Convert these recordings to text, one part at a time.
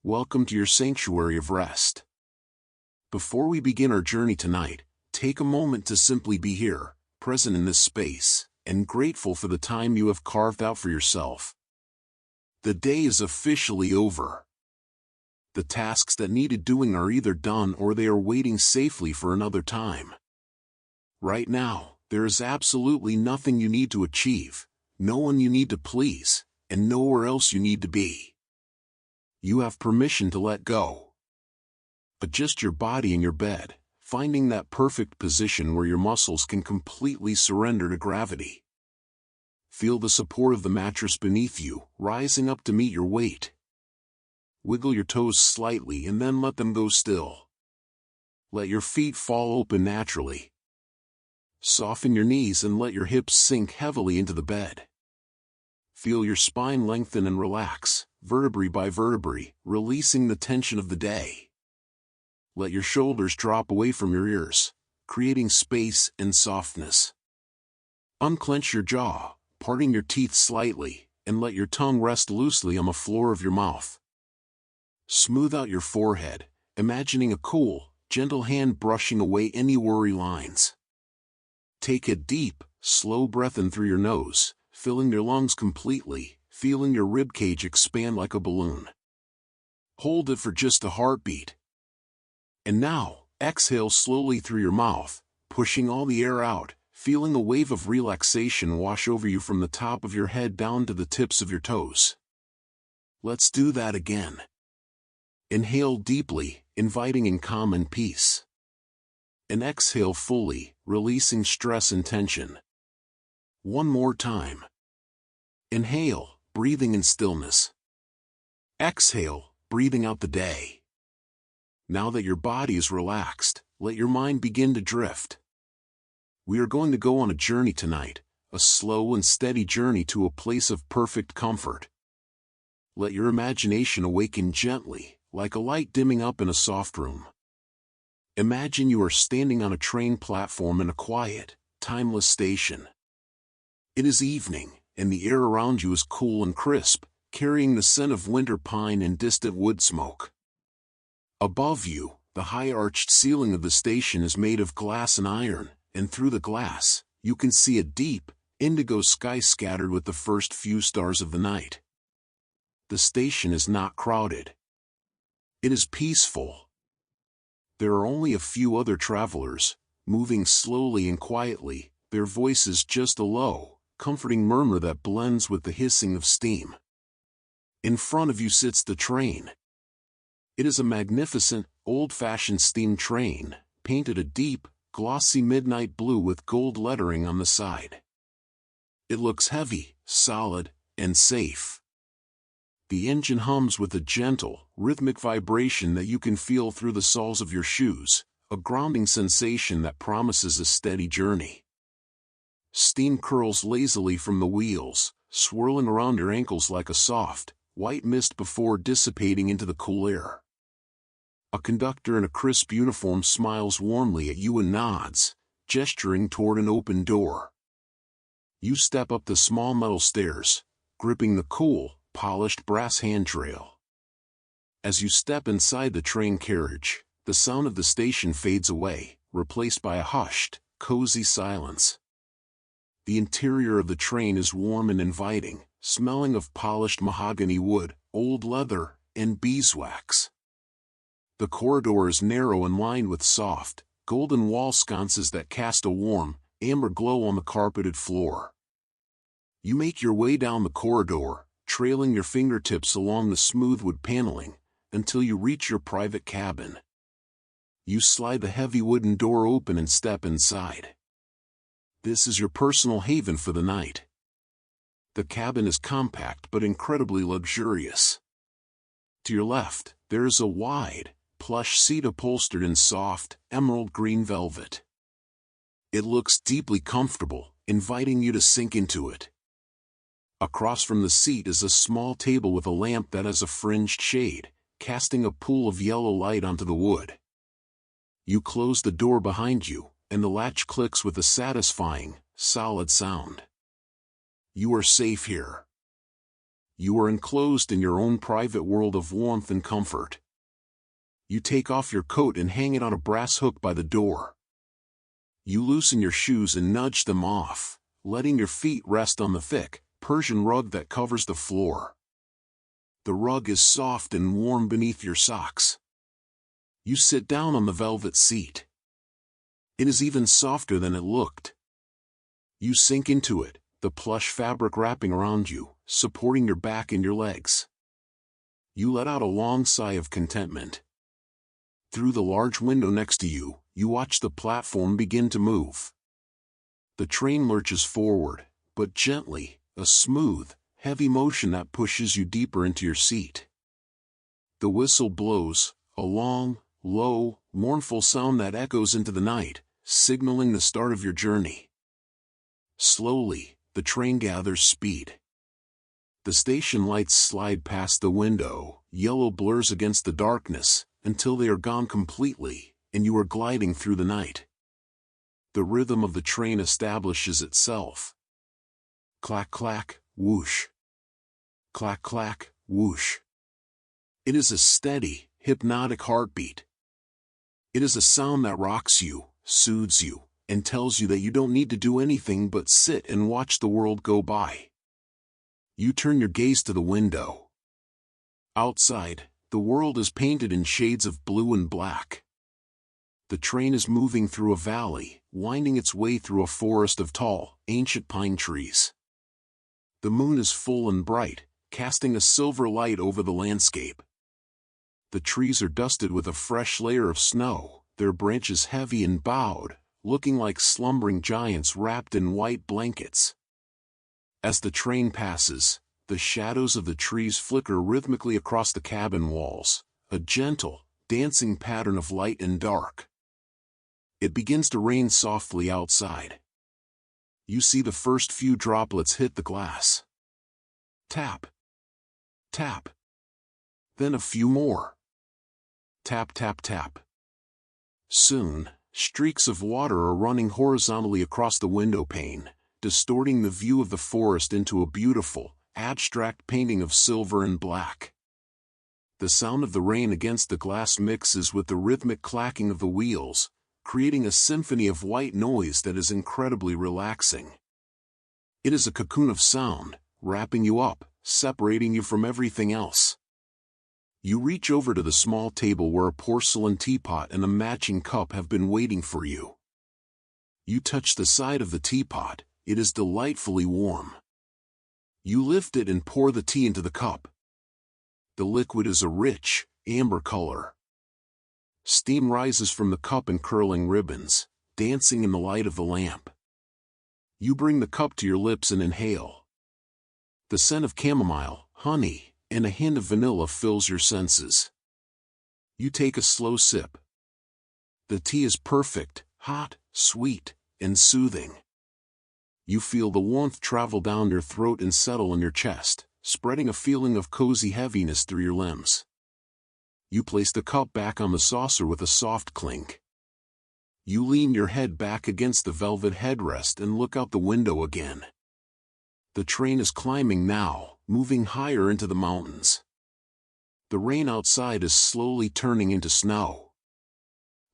Welcome to your sanctuary of rest. Before we begin our journey tonight, take a moment to simply be here, present in this space, and grateful for the time you have carved out for yourself. The day is officially over. The tasks that needed doing are either done or they are waiting safely for another time. Right now, there is absolutely nothing you need to achieve, no one you need to please, and nowhere else you need to be. You have permission to let go. Adjust your body in your bed, finding that perfect position where your muscles can completely surrender to gravity. Feel the support of the mattress beneath you, rising up to meet your weight. Wiggle your toes slightly and then let them go still. Let your feet fall open naturally. Soften your knees and let your hips sink heavily into the bed. Feel your spine lengthen and relax, vertebrae by vertebrae, releasing the tension of the day. Let your shoulders drop away from your ears, creating space and softness. Unclench your jaw, parting your teeth slightly, and let your tongue rest loosely on the floor of your mouth. Smooth out your forehead, imagining a cool, gentle hand brushing away any worry lines. Take a deep, slow breath in through your nose, filling your lungs completely, feeling your ribcage expand like a balloon. Hold it for just a heartbeat. And now, exhale slowly through your mouth, pushing all the air out, feeling a wave of relaxation wash over you from the top of your head down to the tips of your toes. Let's do that again. Inhale deeply, inviting in calm and peace. And exhale fully, releasing stress and tension. One more time. Inhale, breathing in stillness. Exhale, breathing out the day. Now that your body is relaxed, let your mind begin to drift. We are going to go on a journey tonight, a slow and steady journey to a place of perfect comfort. Let your imagination awaken gently, like a light dimming up in a soft room. Imagine you are standing on a train platform in a quiet, timeless station. It is evening, and the air around you is cool and crisp, carrying the scent of winter pine and distant wood smoke. Above you, the high-arched ceiling of the station is made of glass and iron, and through the glass, you can see a deep, indigo sky scattered with the first few stars of the night. The station is not crowded. It is peaceful. There are only a few other travelers, moving slowly and quietly, their voices just a low, comforting murmur that blends with the hissing of steam. In front of you sits the train. It is a magnificent, old-fashioned steam train, painted a deep, glossy midnight blue with gold lettering on the side. It looks heavy, solid, and safe. The engine hums with a gentle, rhythmic vibration that you can feel through the soles of your shoes, a grounding sensation that promises a steady journey. Steam curls lazily from the wheels, swirling around your ankles like a soft, white mist before dissipating into the cool air. A conductor in a crisp uniform smiles warmly at you and nods, gesturing toward an open door. You step up the small metal stairs, gripping the cool, polished brass handrail. As you step inside the train carriage, the sound of the station fades away, replaced by a hushed, cozy silence. The interior of the train is warm and inviting, smelling of polished mahogany wood, old leather, and beeswax. The corridor is narrow and lined with soft, golden wall sconces that cast a warm, amber glow on the carpeted floor. You make your way down the corridor, trailing your fingertips along the smooth wood paneling, until you reach your private cabin. You slide the heavy wooden door open and step inside. This is your personal haven for the night. The cabin is compact but incredibly luxurious. To your left, there is a wide, plush seat upholstered in soft, emerald green velvet. It looks deeply comfortable, inviting you to sink into it. Across from the seat is a small table with a lamp that has a fringed shade, casting a pool of yellow light onto the wood. You close the door behind you, and the latch clicks with a satisfying, solid sound. You are safe here. You are enclosed in your own private world of warmth and comfort. You take off your coat and hang it on a brass hook by the door. You loosen your shoes and nudge them off, letting your feet rest on the thick Persian rug that covers the floor. The rug is soft and warm beneath your socks. You sit down on the velvet seat. It is even softer than it looked. You sink into it, the plush fabric wrapping around you, supporting your back and your legs. You let out a long sigh of contentment. Through the large window next to you, you watch the platform begin to move. The train lurches forward, but gently, a smooth, heavy motion that pushes you deeper into your seat. The whistle blows, a long, low, mournful sound that echoes into the night, signaling the start of your journey. Slowly, the train gathers speed. The station lights slide past the window, yellow blurs against the darkness, until they are gone completely, and you are gliding through the night. The rhythm of the train establishes itself. Clack clack, whoosh. Clack clack, whoosh. It is a steady, hypnotic heartbeat. It is a sound that rocks you, soothes you, and tells you that you don't need to do anything but sit and watch the world go by. You turn your gaze to the window. Outside, the world is painted in shades of blue and black. The train is moving through a valley, winding its way through a forest of tall, ancient pine trees. The moon is full and bright, casting a silver light over the landscape. The trees are dusted with a fresh layer of snow, their branches heavy and bowed, looking like slumbering giants wrapped in white blankets. As the train passes, the shadows of the trees flicker rhythmically across the cabin walls, a gentle, dancing pattern of light and dark. It begins to rain softly outside. You see the first few droplets hit the glass. Tap. Tap. Then a few more. Tap tap tap. Soon, streaks of water are running horizontally across the window pane, distorting the view of the forest into a beautiful, abstract painting of silver and black. The sound of the rain against the glass mixes with the rhythmic clacking of the wheels, creating a symphony of white noise that is incredibly relaxing. It is a cocoon of sound, wrapping you up, separating you from everything else. You reach over to the small table where a porcelain teapot and a matching cup have been waiting for you. You touch the side of the teapot, it is delightfully warm. You lift it and pour the tea into the cup. The liquid is a rich, amber color. Steam rises from the cup in curling ribbons, dancing in the light of the lamp. You bring the cup to your lips and inhale. The scent of chamomile, honey, and a hint of vanilla fills your senses. You take a slow sip. The tea is perfect, hot, sweet, and soothing. You feel the warmth travel down your throat and settle in your chest, spreading a feeling of cozy heaviness through your limbs. You place the cup back on the saucer with a soft clink. You lean your head back against the velvet headrest and look out the window again. The train is climbing now, moving higher into the mountains. The rain outside is slowly turning into snow.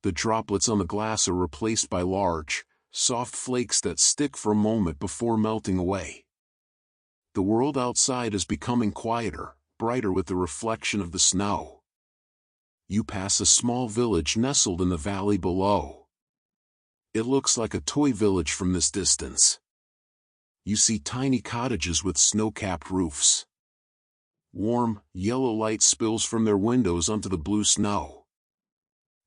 The droplets on the glass are replaced by large, soft flakes that stick for a moment before melting away. The world outside is becoming quieter, brighter with the reflection of the snow. You pass a small village nestled in the valley below. It looks like a toy village from this distance. You see tiny cottages with snow-capped roofs. Warm, yellow light spills from their windows onto the blue snow.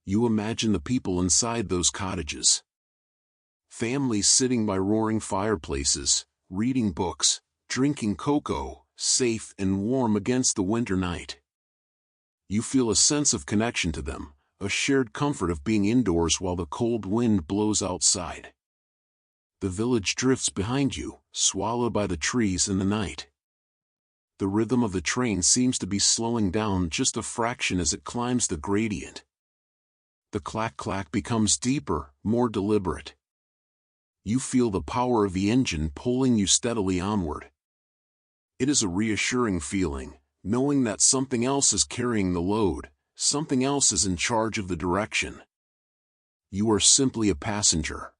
You imagine the people inside those cottages. Families sitting by roaring fireplaces, reading books, drinking cocoa, safe and warm against the winter night. You feel a sense of connection to them, a shared comfort of being indoors while the cold wind blows outside. The village drifts behind you, swallowed by the trees in the night. The rhythm of the train seems to be slowing down just a fraction as it climbs the gradient. The clack-clack becomes deeper, more deliberate. You feel the power of the engine pulling you steadily onward. It is a reassuring feeling, knowing that something else is carrying the load, something else is in charge of the direction. You are simply a passenger.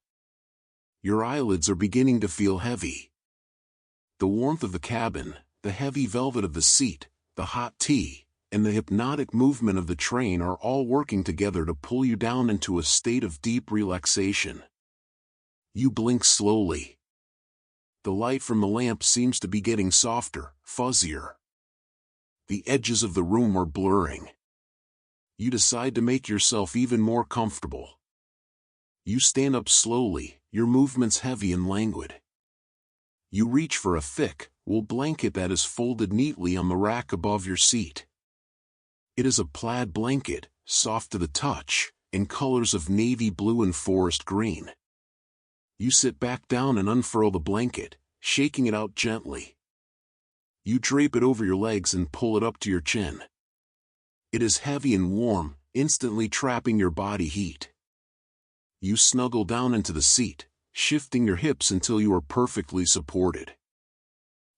Your eyelids are beginning to feel heavy. The warmth of the cabin, the heavy velvet of the seat, the hot tea, and the hypnotic movement of the train are all working together to pull you down into a state of deep relaxation. You blink slowly. The light from the lamp seems to be getting softer, fuzzier. The edges of the room are blurring. You decide to make yourself even more comfortable. You stand up slowly, your movements heavy and languid. You reach for a thick, wool blanket that is folded neatly on the rack above your seat. It is a plaid blanket, soft to the touch, in colors of navy blue and forest green. You sit back down and unfurl the blanket, shaking it out gently. You drape it over your legs and pull it up to your chin. It is heavy and warm, instantly trapping your body heat. You snuggle down into the seat, shifting your hips until you are perfectly supported.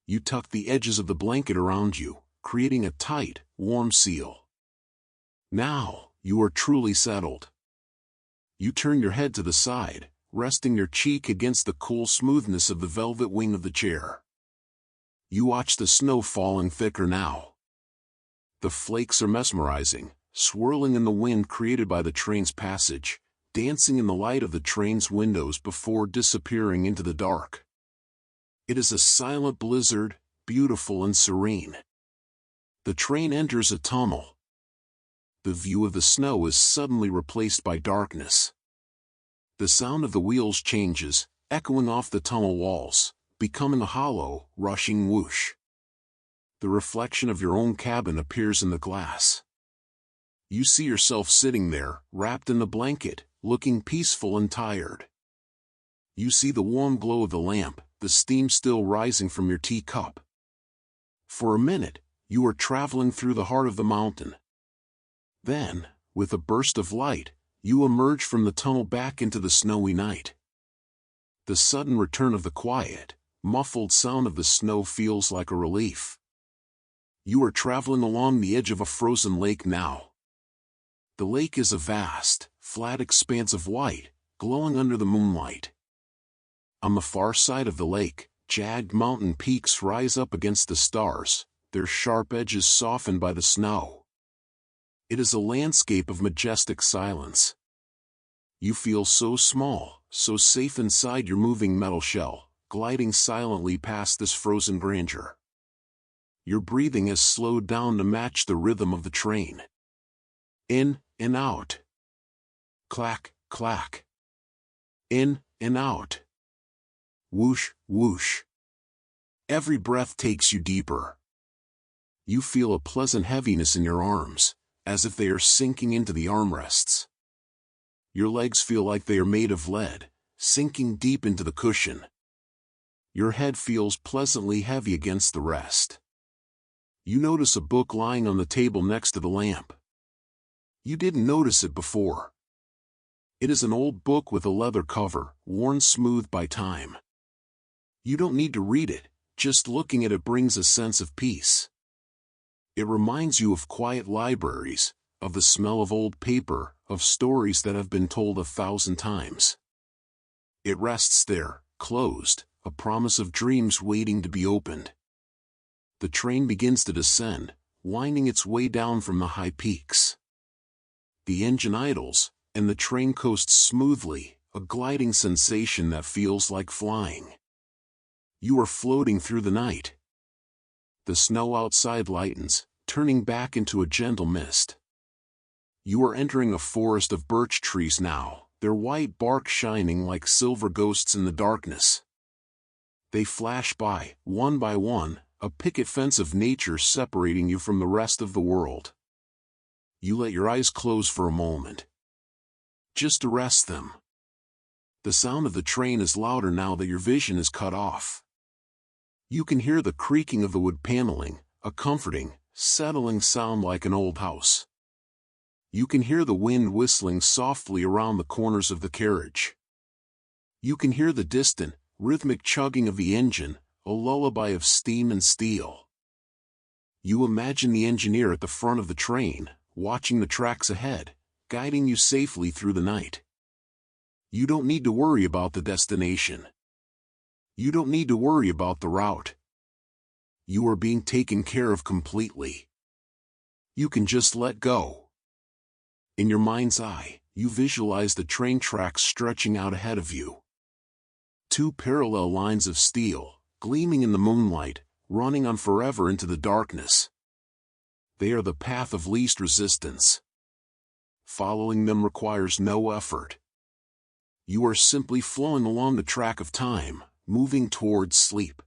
You tuck the edges of the blanket around you, creating a tight, warm seal. Now, you are truly settled. You turn your head to the side, resting your cheek against the cool smoothness of the velvet wing of the chair. You watch the snow falling thicker now. The flakes are mesmerizing, swirling in the wind created by the train's passage, dancing in the light of the train's windows before disappearing into the dark. It is a silent blizzard, beautiful and serene. The train enters a tunnel. The view of the snow is suddenly replaced by darkness. The sound of the wheels changes, echoing off the tunnel walls, becoming a hollow, rushing whoosh. The reflection of your own cabin appears in the glass. You see yourself sitting there, wrapped in the blanket, looking peaceful and tired. You see the warm glow of the lamp, the steam still rising from your teacup. For a minute, you are traveling through the heart of the mountain. Then, with a burst of light, you emerge from the tunnel back into the snowy night. The sudden return of the quiet, muffled sound of the snow feels like a relief. You are traveling along the edge of a frozen lake now. The lake is a vast, flat expanse of white, glowing under the moonlight. On the far side of the lake, jagged mountain peaks rise up against the stars, their sharp edges softened by the snow. It is a landscape of majestic silence. You feel so small, so safe inside your moving metal shell, gliding silently past this frozen grandeur. Your breathing has slowed down to match the rhythm of the train. In and out. Clack, clack. In and out. Whoosh, whoosh. Every breath takes you deeper. You feel a pleasant heaviness in your arms, as if they are sinking into the armrests. Your legs feel like they are made of lead, sinking deep into the cushion. Your head feels pleasantly heavy against the rest. You notice a book lying on the table next to the lamp. You didn't notice it before. It is an old book with a leather cover, worn smooth by time. You don't need to read it, just looking at it brings a sense of peace. It reminds you of quiet libraries, of the smell of old paper, of stories that have been told 1,000 times. It rests there, closed, a promise of dreams waiting to be opened. The train begins to descend, winding its way down from the high peaks. The engine idles, and the train coasts smoothly, a gliding sensation that feels like flying. You are floating through the night. The snow outside lightens, turning back into a gentle mist. You are entering a forest of birch trees now, their white bark shining like silver ghosts in the darkness. They flash by one, a picket fence of nature separating you from the rest of the world. You let your eyes close for a moment. Just to rest them. The sound of the train is louder now that your vision is cut off. You can hear the creaking of the wood paneling, a comforting, settling sound like an old house. You can hear the wind whistling softly around the corners of the carriage. You can hear the distant, rhythmic chugging of the engine, a lullaby of steam and steel. You imagine the engineer at the front of the train, watching the tracks ahead, guiding you safely through the night. You don't need to worry about the destination. You don't need to worry about the route. You are being taken care of completely. You can just let go. In your mind's eye, you visualize the train tracks stretching out ahead of you. Two parallel lines of steel, gleaming in the moonlight, running on forever into the darkness. They are the path of least resistance. Following them requires no effort. You are simply flowing along the track of time, moving towards sleep.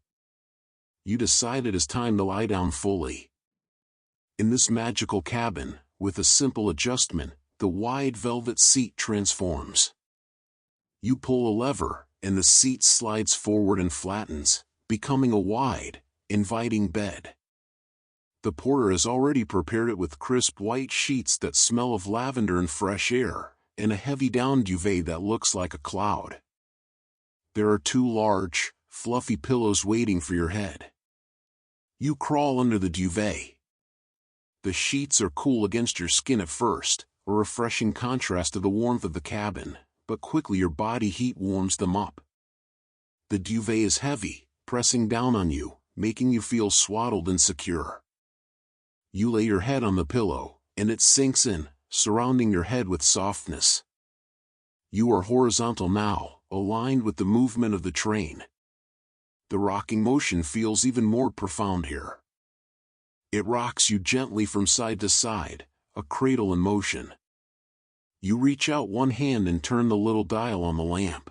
You decide it is time to lie down fully. In this magical cabin, with a simple adjustment, the wide velvet seat transforms. You pull a lever, and the seat slides forward and flattens, becoming a wide, inviting bed. The porter has already prepared it with crisp white sheets that smell of lavender and fresh air, and a heavy down duvet that looks like a cloud. There are two large, fluffy pillows waiting for your head. You crawl under the duvet. The sheets are cool against your skin at first, a refreshing contrast to the warmth of the cabin, but quickly your body heat warms them up. The duvet is heavy, pressing down on you, making you feel swaddled and secure. You lay your head on the pillow, and it sinks in, surrounding your head with softness. You are horizontal now, aligned with the movement of the train. The rocking motion feels even more profound here. It rocks you gently from side to side, a cradle in motion. You reach out one hand and turn the little dial on the lamp.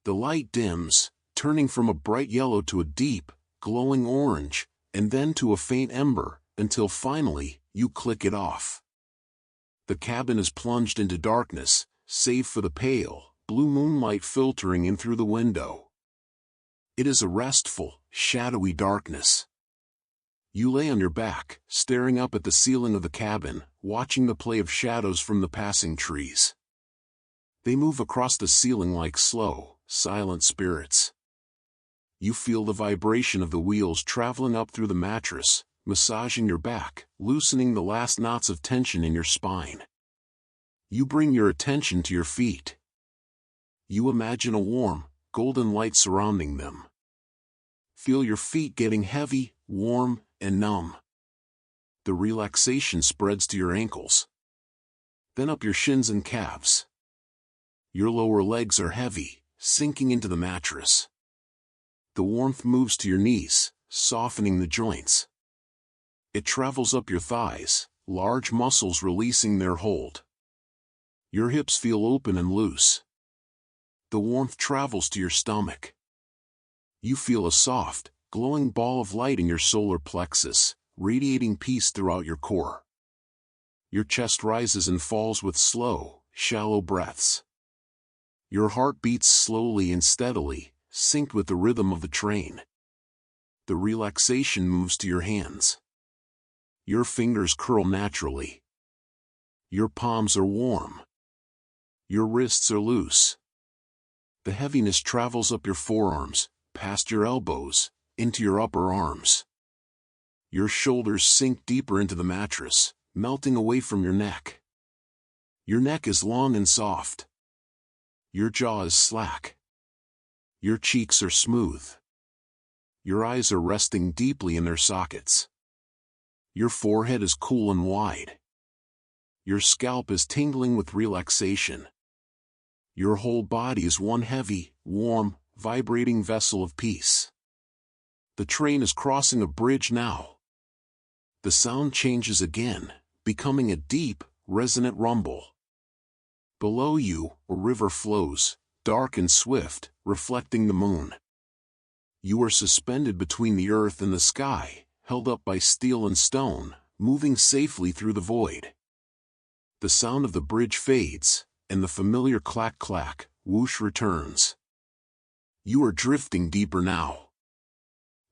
The light dims, turning from a bright yellow to a deep, glowing orange, and then to a faint ember, until finally, you click it off. The cabin is plunged into darkness, save for the pale, blue moonlight filtering in through the window. It is a restful, shadowy darkness. You lay on your back, staring up at the ceiling of the cabin, watching the play of shadows from the passing trees. They move across the ceiling like slow, silent spirits. You feel the vibration of the wheels traveling up through the mattress, massaging your back, loosening the last knots of tension in your spine. You bring your attention to your feet. You imagine a warm, golden light surrounding them. Feel your feet getting heavy, warm, and numb. The relaxation spreads to your ankles. Then up your shins and calves. Your lower legs are heavy, sinking into the mattress. The warmth moves to your knees, softening the joints. It travels up your thighs, large muscles releasing their hold. Your hips feel open and loose. The warmth travels to your stomach. You feel a soft, glowing ball of light in your solar plexus, radiating peace throughout your core. Your chest rises and falls with slow, shallow breaths. Your heart beats slowly and steadily, synced with the rhythm of the train. The relaxation moves to your hands. Your fingers curl naturally. Your palms are warm. Your wrists are loose. The heaviness travels up your forearms, past your elbows, into your upper arms. Your shoulders sink deeper into the mattress, melting away from your neck. Your neck is long and soft. Your jaw is slack. Your cheeks are smooth. Your eyes are resting deeply in their sockets. Your forehead is cool and wide. Your scalp is tingling with relaxation. Your whole body is one heavy, warm, vibrating vessel of peace. The train is crossing a bridge now. The sound changes again, becoming a deep, resonant rumble. Below you, a river flows, dark and swift, reflecting the moon. You are suspended between the earth and the sky, held up by steel and stone, moving safely through the void. The sound of the bridge fades, and the familiar clack-clack, whoosh returns. You are drifting deeper now.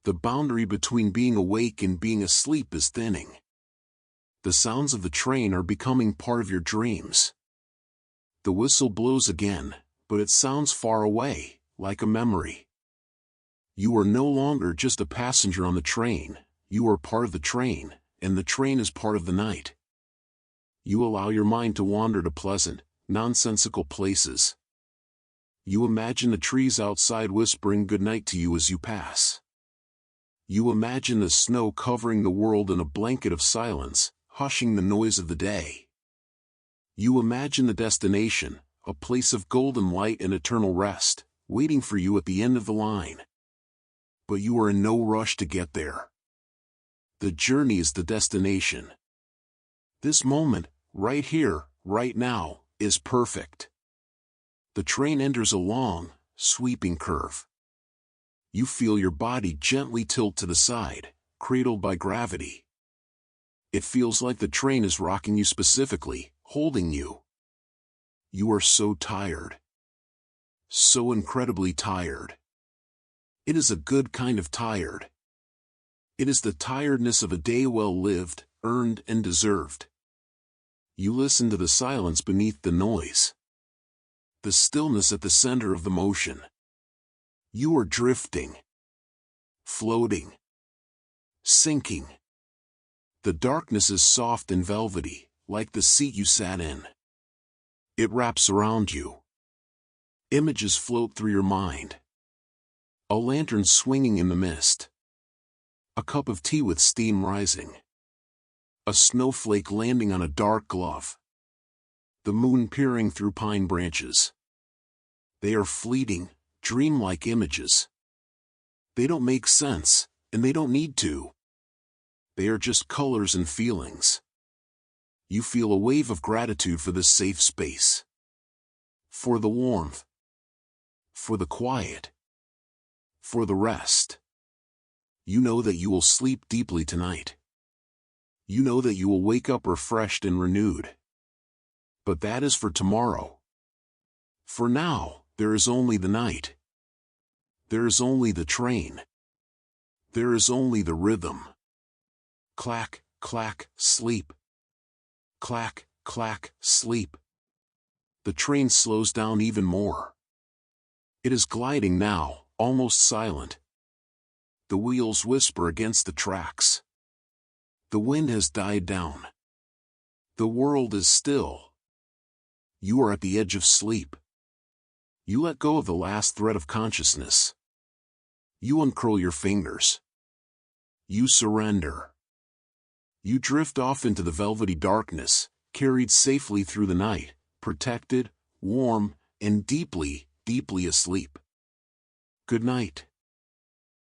The boundary between being awake and being asleep is thinning. The sounds of the train are becoming part of your dreams. The whistle blows again, but it sounds far away, like a memory. You are no longer just a passenger on the train, you are part of the train, and the train is part of the night. You allow your mind to wander to pleasant, nonsensical places. You imagine the trees outside whispering goodnight to you as you pass. You imagine the snow covering the world in a blanket of silence, hushing the noise of the day. You imagine the destination, a place of golden light and eternal rest, waiting for you at the end of the line. But you are in no rush to get there. The journey is the destination. This moment, right here, right now, is perfect. The train enters a long, sweeping curve. You feel your body gently tilt to the side, cradled by gravity. It feels like the train is rocking you specifically, holding you. You are so tired. So incredibly tired. It is a good kind of tired. It is the tiredness of a day well lived, earned and deserved. You listen to the silence beneath the noise. The stillness at the center of the motion. You are drifting. Floating. Sinking. The darkness is soft and velvety, like the seat you sat in. It wraps around you. Images float through your mind. A lantern swinging in the mist. A cup of tea with steam rising. A snowflake landing on a dark glove. The moon peering through pine branches. They are fleeting, dreamlike images. They don't make sense, and they don't need to. They are just colors and feelings. You feel a wave of gratitude for this safe space. For the warmth. For the quiet. For the rest. You know that you will sleep deeply tonight. You know that you will wake up refreshed and renewed. But that is for tomorrow. For now, there is only the night. There is only the train. There is only the rhythm. Clack, clack, sleep. Clack, clack, sleep. The train slows down even more. It is gliding now, almost silent. The wheels whisper against the tracks. The wind has died down. The world is still. You are at the edge of sleep. You let go of the last thread of consciousness. You uncurl your fingers. You surrender. You drift off into the velvety darkness, carried safely through the night, protected, warm, and deeply, deeply asleep. Good night.